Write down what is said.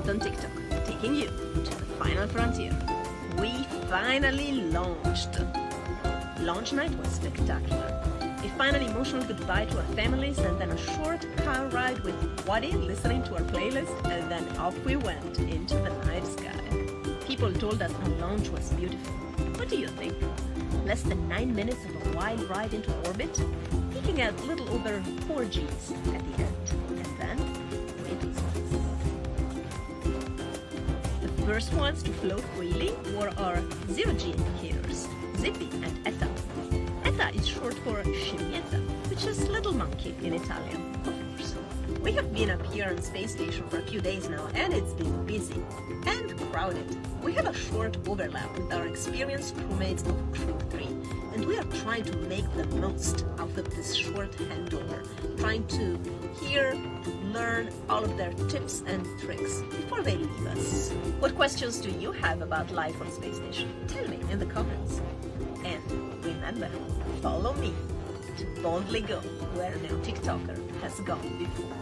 out on TikTok, taking you to the final frontier. We finally launched. Launch night was spectacular. A final emotional goodbye to our families, and then a short car ride with Waddy listening to our playlist, and then off we went into the night sky. People told us our launch was beautiful. What do you think? Less than 9 minutes of a wild ride into orbit, peaking at little over 4 Gs at the end, and then wait was The first ones to float freely were our 0G indicators, Zippy and Eta. Eta is short for scimmietta, which is little monkey in Italian, of course. We have been up here on space station for a few days now, and it's been busy and crowded. We have a short overlap with our experienced crewmates of Crew 3, and we are trying to make the most out of this short handover, trying to hear, learn all of their tips and tricks before they leave us. What questions do you have about life on space station? Tell me in the comments. And remember, follow me to boldly go where no TikToker has gone before.